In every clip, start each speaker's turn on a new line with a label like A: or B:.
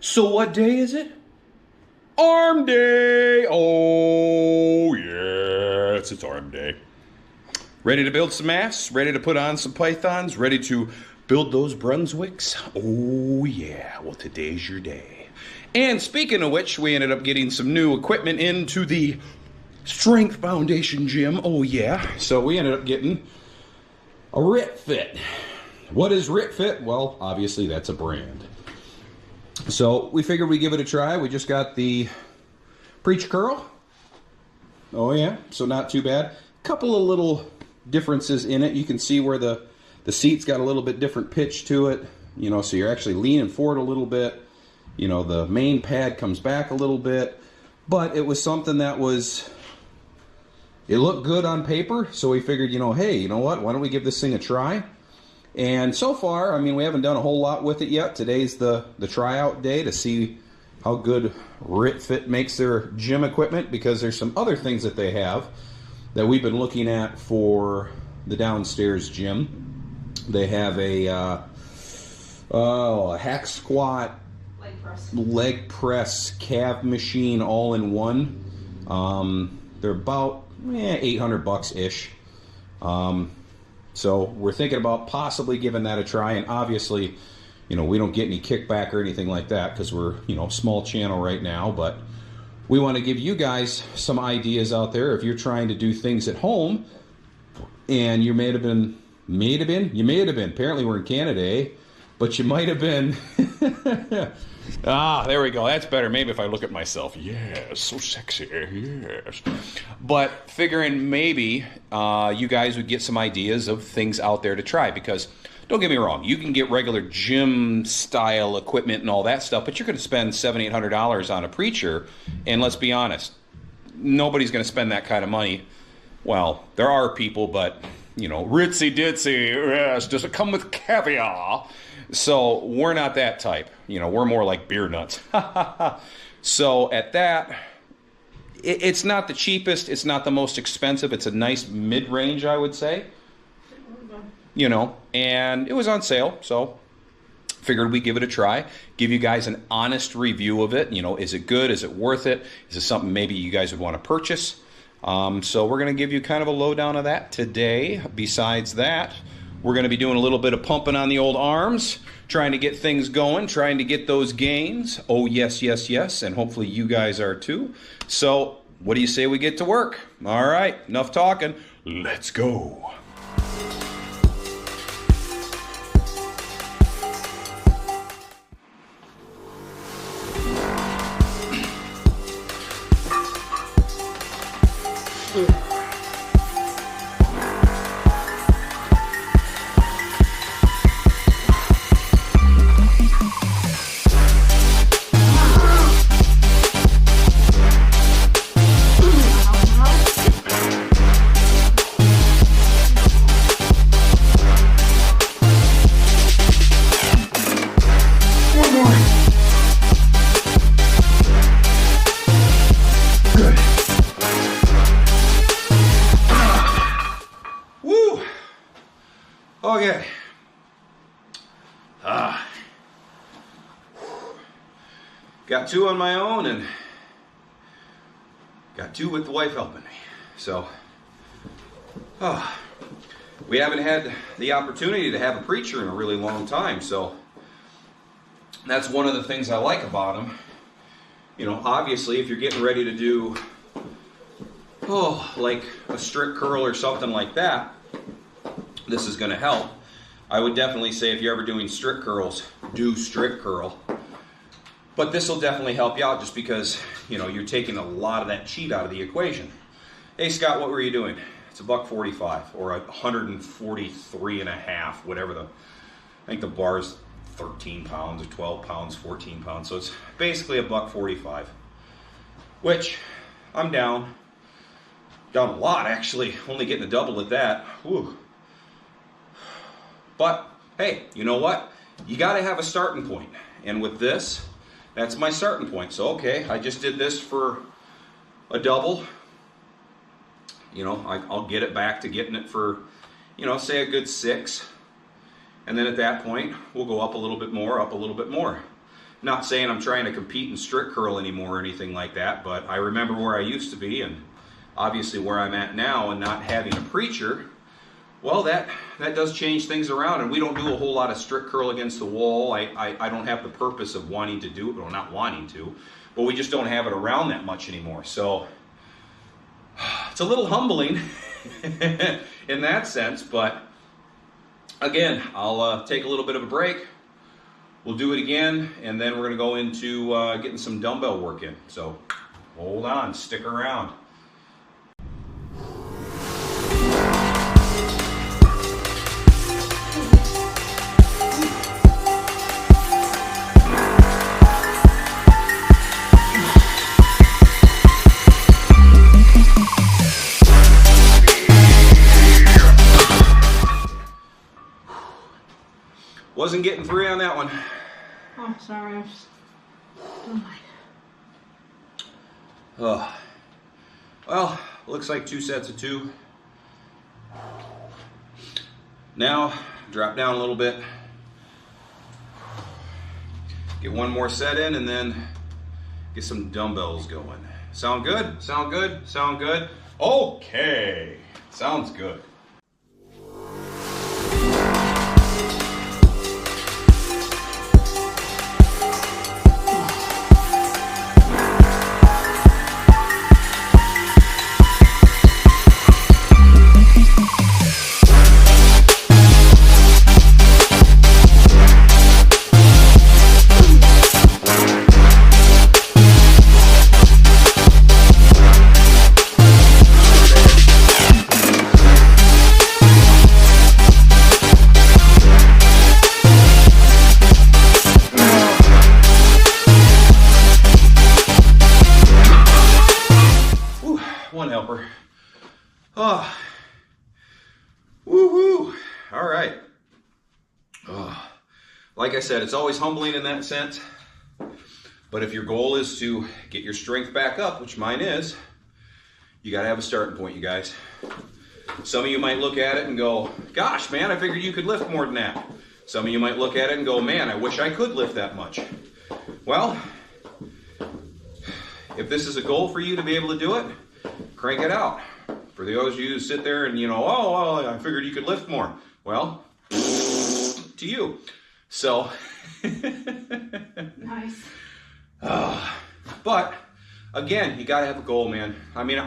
A: So what day is it? Arm day! Oh, yes, it's arm day. Ready to build some mass? Ready to put on some pythons? Ready to build those Brunswicks? Oh, yeah, well, today's your day. And speaking of which, we ended up getting some new equipment into the Strength Foundation gym. Oh, yeah. So we ended up getting a RitFit. What is RitFit? Well, obviously, that's a brand. So we figured we'd give it a try. We just got the Preacher Curl. Oh yeah, so not too bad. Couple of little differences in it. You can see where the seat's got a little bit different pitch to it. You know, so you're actually leaning forward a little bit. You know, the main pad comes back a little bit. But it was something that it looked good on paper. So we figured, you know, hey, you know what? Why don't we give this thing a try? And so far, I mean, we haven't done a whole lot with it yet. Today's the tryout day to see how good RitFit makes their gym equipment, because there's some other things that they have that we've been looking at for the downstairs gym. They have a hack squat, leg press, calf machine all in one. They're about $800-ish. So we're thinking about possibly giving that a try, and obviously, you know, we don't get any kickback or anything like that because we're, you know, small channel right now, but we want to give you guys some ideas out there if you're trying to do things at home, and you may have been, apparently we're in Canada, eh? But you might have been, there we go, that's better. Maybe if I look at myself, yes, so sexy, yes. But figuring maybe you guys would get some ideas of things out there to try, because don't get me wrong, you can get regular gym style equipment and all that stuff, but you're going to spend $700-800 on a Preacher, and let's be honest, nobody's going to spend that kind of money. Well, there are people, but, you know, ritzy ditzy, yes, does it come with caviar? So we're not that type. You know, we're more like beer nuts. So at that, it's not the cheapest, it's not the most expensive, it's a nice mid-range, I would say. You know, and it was on sale, so figured we'd give it a try, give you guys an honest review of it. You know, is it good? Is it worth it? Is it something maybe you guys would want to purchase? So we're going to give you kind of a lowdown of that today. Besides that, we're going to be doing a little bit of pumping on the old arms, trying to get things going, trying to get those gains. Oh, yes, yes, yes, and hopefully you guys are too. So what do you say we get to work? All right, enough talking. Let's go. Okay. Got two on my own and got two with the wife helping me. So, we haven't had the opportunity to have a Preacher in a really long time, so that's one of the things I like about them. You know, obviously, if you're getting ready to do, like a strict curl or something like that, this is going to help. I would definitely say if you're ever doing strict curls, do strict curl. But this will definitely help you out just because, you know, you're taking a lot of that cheat out of the equation. Hey, Scott, what were you doing? It's $145 or 143 and a half, whatever I think the bar's 13 pounds or 12 pounds, 14 pounds. So it's basically $145, which I'm down a lot, actually. Only getting a double at that. Whew. But, hey, you know what? You got to have a starting point. And with this, that's my starting point. So, okay, I just did this for a double. You know, I'll get it back to getting it for, you know, say a good 6. And then at that point, we'll go up a little bit more, up a little bit more. Not saying I'm trying to compete in strict curl anymore or anything like that, but I remember where I used to be and obviously where I'm at now, and not having a preacher, well, that does change things around, and we don't do a whole lot of strict curl against the wall. I don't have the purpose of wanting to do it, or not wanting to, but we just don't have it around that much anymore. So it's a little humbling in that sense, but again, I'll take a little bit of a break. We'll do it again, and then we're going to go into getting some dumbbell work in. So hold on, stick around. Wasn't getting 3 on that one.
B: Oh, sorry. Don't mind.
A: Well, looks like 2 sets of 2. Now, drop down a little bit. Get 1 more set in, and then get some dumbbells going. Sound good? Sound good? Sound good? Okay. Sounds good. One helper. Oh, woohoo! All right. Oh. Like I said, it's always humbling in that sense. But if your goal is to get your strength back up, which mine is, you got to have a starting point, you guys. Some of you might look at it and go, "Gosh, man, I figured you could lift more than that." Some of you might look at it and go, "Man, I wish I could lift that much." Well, if this is a goal for you to be able to do it, crank it out. For the others of you who sit there and, oh, well, I figured you could lift more. Well, to you. So,
B: Nice.
A: But, again, you got to have a goal, man. I mean,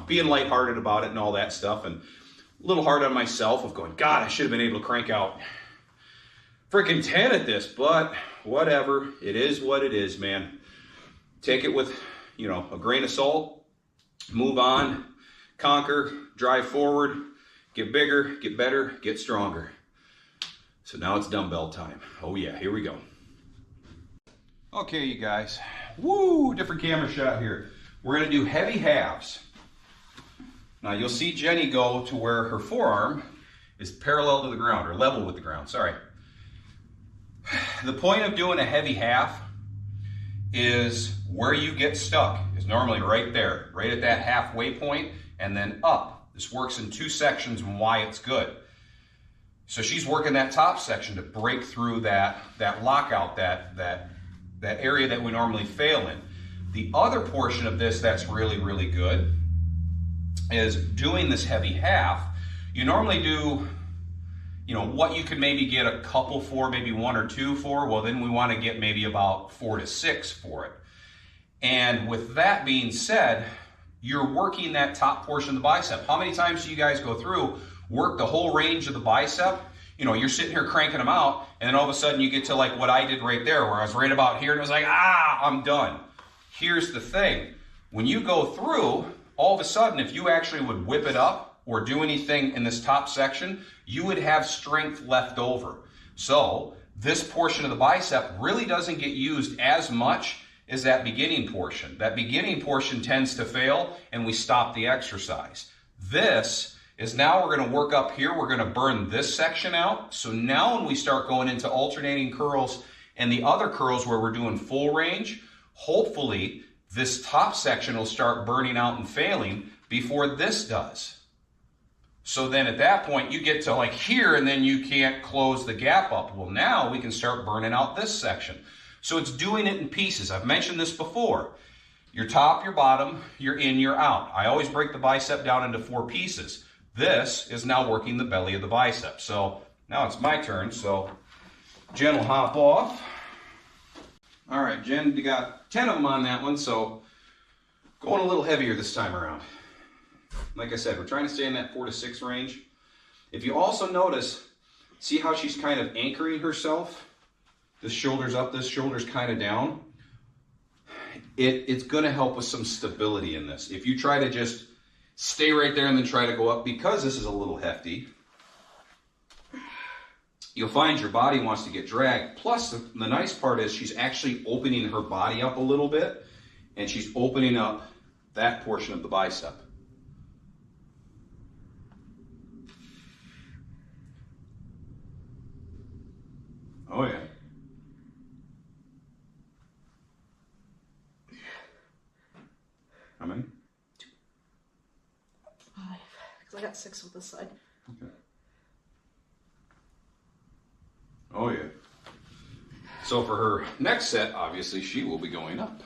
A: being lighthearted about it and all that stuff, and a little hard on myself of going, God, I should have been able to crank out freaking 10 at this, but whatever. It is what it is, man. Take it with, a grain of salt. Move on, conquer, drive forward, get bigger, get better, get stronger. So now it's dumbbell time. Oh yeah, here we go. Okay, you guys. Woo, different camera shot here. We're gonna do heavy halves. Now you'll see Jenny go to where her forearm is parallel to the ground, or level with the ground, sorry. The point of doing a heavy half is where you get stuck is normally right there, right at that halfway point, and then up. This works in 2 sections and why it's good. So she's working that top section to break through that lockout, that area that we normally fail in. The other portion of this that's really, really good is doing this heavy half. You normally do, what you could maybe get a couple for, maybe 1 or 2 for. Well, then we want to get maybe about 4 to 6 for it. And with that being said, you're working that top portion of the bicep. How many times do you guys go through, work the whole range of the bicep? You're sitting here cranking them out, and then all of a sudden you get to like what I did right there, where I was right about here, and it was like, I'm done. Here's the thing. When you go through, all of a sudden, if you actually would whip it up or do anything in this top section, you would have strength left over. So this portion of the bicep really doesn't get used as much as that beginning portion. That beginning portion tends to fail, and we stop the exercise. This is now we're going to work up here. We're going to burn this section out. So now when we start going into alternating curls and the other curls where we're doing full range, hopefully this top section will start burning out and failing before this does. So then at that point you get to like here, and then you can't close the gap up. Well, now we can start burning out this section. So it's doing it in pieces. I've mentioned this before. Your top, your bottom, your in, your out. I always break the bicep down into 4 pieces. This is now working the belly of the bicep. So now it's my turn. So Jen will hop off. All right, Jen, you got 10 of them on that one, so going a little heavier this time around. Like I said, we're trying to stay in that 4 to 6 range. If you also notice, see how she's kind of anchoring herself? This shoulder's up, this shoulder's kind of down. It's going to help with some stability in this. If you try to just stay right there and then try to go up, because this is a little hefty, you'll find your body wants to get dragged. Plus, the nice part is she's actually opening her body up a little bit, and she's opening up that portion of the bicep. Oh yeah. How many?
B: 5. Because I got 6 with this side.
A: Okay. Oh yeah. So for her next set, obviously she will be going up.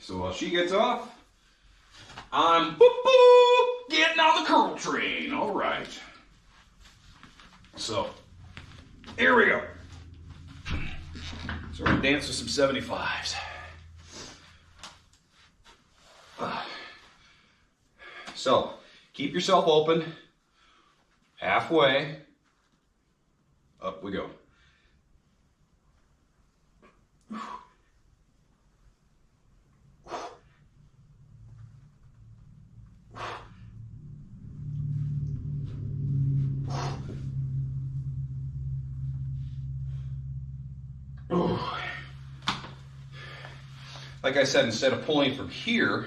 A: So while she gets off, I'm getting on the curl train. All right. So here we go. So we're gonna dance with some 75s. So keep yourself open. Halfway. Up we go. Like I said, instead of pulling from here,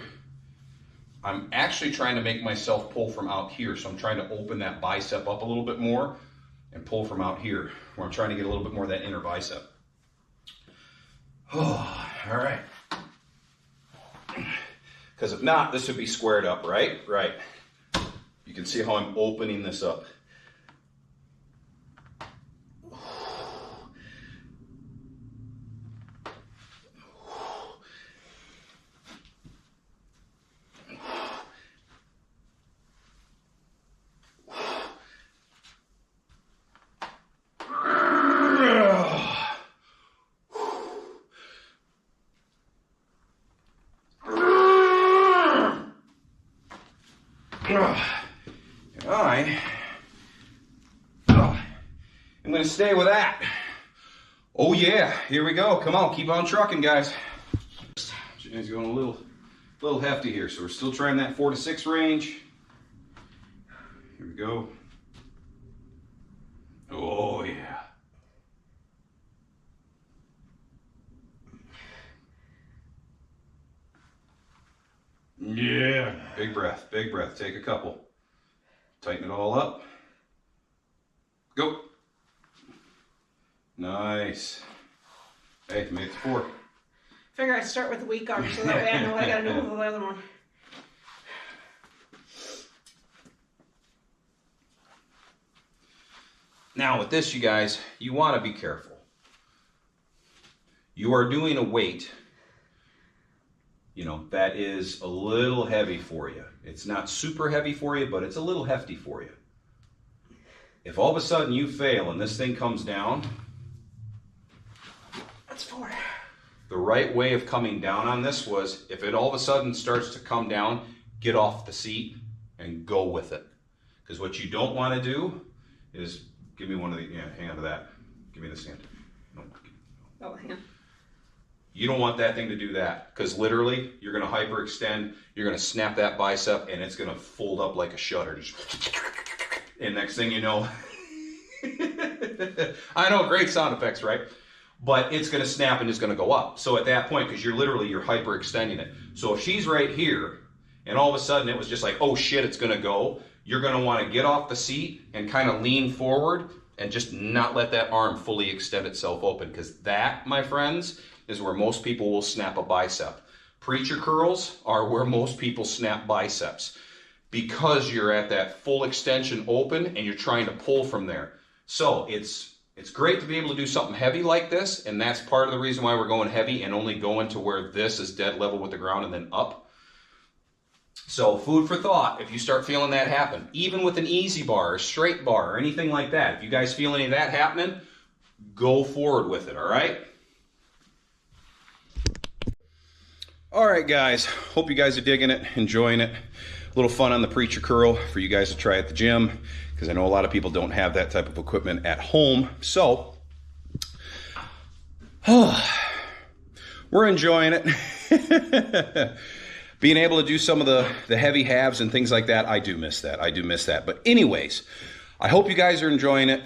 A: I'm actually trying to make myself pull from out here. So I'm trying to open that bicep up a little bit more and pull from out here, where I'm trying to get a little bit more of that inner bicep. Oh, all right. Because if not, this would be squared up, right? Right. You can see how I'm opening this up. I'm going to stay with that. Oh yeah, here we go. Come on, keep on trucking, guys. Jenny's going a little hefty here, so we're still trying that 4 to 6 range. Here we go. Oh yeah. Yeah. Big breath, big breath. Take a couple. Tighten it all up. Go. Nice. Hey, made it to 4.
B: Figure I'd start with the weak arm so that way I know what I gotta do with the other one.
A: Now with this, you guys, you want to be careful. You are doing a weight, that is a little heavy for you. It's not super heavy for you, but it's a little hefty for you. If all of a sudden you fail and this thing comes down,
B: That's 4.
A: the right way of coming down on this was, if it all of a sudden starts to come down, get off the seat and go with it. Because what you don't want to do is, give me one of the, hang on to that. Give me this hand. No.
B: Oh, hand.
A: You don't want that thing to do that, because literally you're going to hyperextend, you're going to snap that bicep, and it's going to fold up like a shutter. And next thing you know, I know, great sound effects, right? But it's going to snap and it's going to go up. So at that point, because you're hyperextending it. So if she's right here, and all of a sudden it was just like, oh shit, it's going to go, you're going to want to get off the seat and kind of lean forward and just not let that arm fully extend itself open, because that, my friends, is where most people will snap a bicep. Preacher curls are where most people snap biceps, because you're at that full extension open and you're trying to pull from there. So it's It's great to be able to do something heavy like this, and that's part of the reason why we're going heavy and only going to where this is dead level with the ground and then up. So food for thought, if you start feeling that happen, even with an easy bar or straight bar or anything like that, if you guys feel any of that happening, go forward with it, all right? All right, guys, hope you guys are digging it, enjoying it. A little fun on the preacher curl for you guys to try at the gym, because I know a lot of people don't have that type of equipment at home. So, we're enjoying it. Being able to do some of the heavy halves and things like that, I do miss that. I do miss that. But anyways, I hope you guys are enjoying it.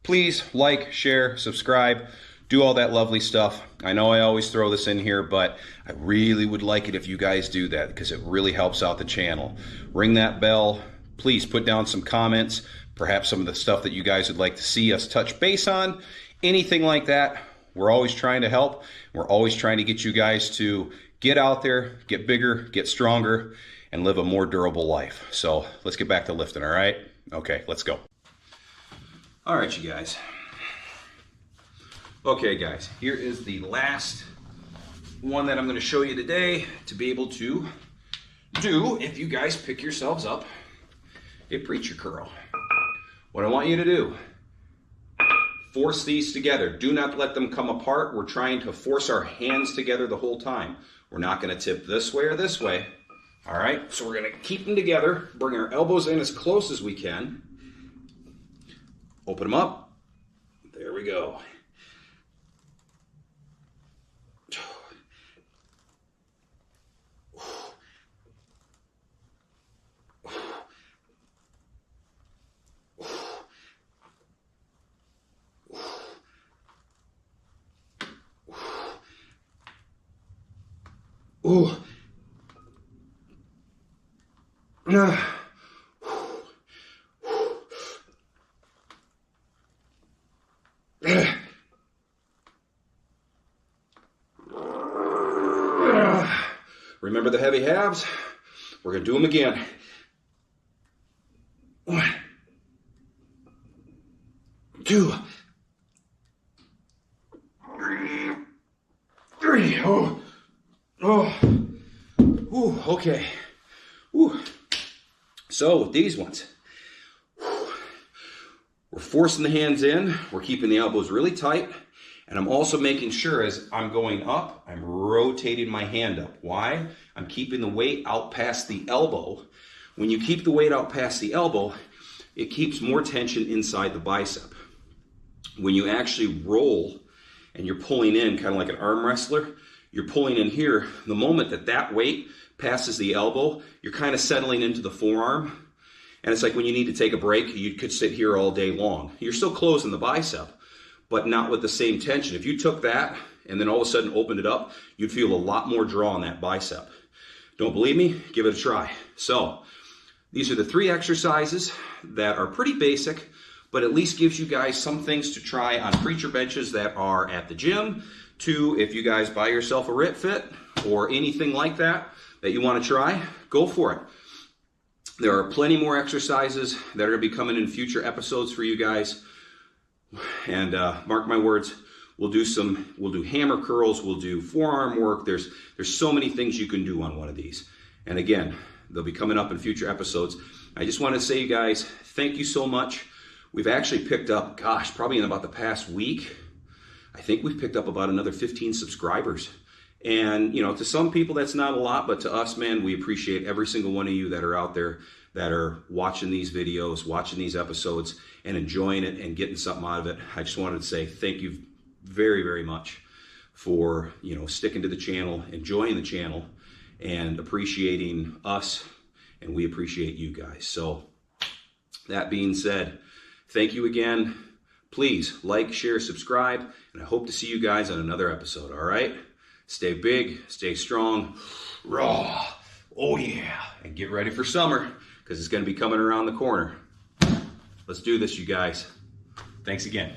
A: Please like, share, subscribe, do all that lovely stuff. I know I always throw this in here, but I really would like it if you guys do that, because it really helps out the channel. Ring that bell. Please put down some comments, perhaps some of the stuff that you guys would like to see us touch base on, anything like that. We're always trying to help. We're always trying to get you guys to get out there, get bigger, get stronger, and live a more durable life. So let's get back to lifting, all right? Okay, let's go. All right, you guys. Okay, guys, here is the last one that I'm going to show you today to be able to do if you guys pick yourselves up a preacher curl. What I want you to do, force these together. Do not let them come apart. We're trying to force our hands together the whole time. We're not going to tip this way or this way. All right, so we're going to keep them together, bring our elbows in as close as we can. Open them up. There we go. Ooh. Remember the heavy halves? We're going to do them again. 1, 2, 3. Ooh, okay. Ooh. So with these ones, we're forcing the hands in. We're keeping the elbows really tight. And I'm also making sure as I'm going up, I'm rotating my hand up. Why? I'm keeping the weight out past the elbow. When you keep the weight out past the elbow, it keeps more tension inside the bicep. When you actually roll and you're pulling in kind of like an arm wrestler, you're pulling in here. The moment that that weight passes the elbow, you're kind of settling into the forearm. And it's like when you need to take a break, you could sit here all day long. You're still closing the bicep, but not with the same tension. If you took that and then all of a sudden opened it up, you'd feel a lot more draw on that bicep. Don't believe me? Give it a try. So these are the 3 exercises that are pretty basic, but at least gives you guys some things to try on preacher benches that are at the gym. 2, if you guys buy yourself a RIT Fit or anything like that you want to try, go for it. There are plenty more exercises that are going to be coming in future episodes for you guys. And mark my words, we'll do hammer curls, we'll do forearm work. There's so many things you can do on one of these. And again, they'll be coming up in future episodes. I just want to say, you guys, thank you so much. We've actually picked up, gosh, probably in about the past week, I think we've picked up about another 15 subscribers. And, you know, to some people that's not a lot, but to us, man, we appreciate every single one of you that are out there that are watching these videos, watching these episodes, and enjoying it and getting something out of it. I just wanted to say thank you very, very much for, you know, sticking to the channel, enjoying the channel, and appreciating us, and we appreciate you guys. So that being said, thank you again. Please like, share, subscribe, and I hope to see you guys on another episode, all right? Stay big, stay strong, raw, oh yeah, and get ready for summer, because it's going to be coming around the corner. Let's do this, you guys. Thanks again.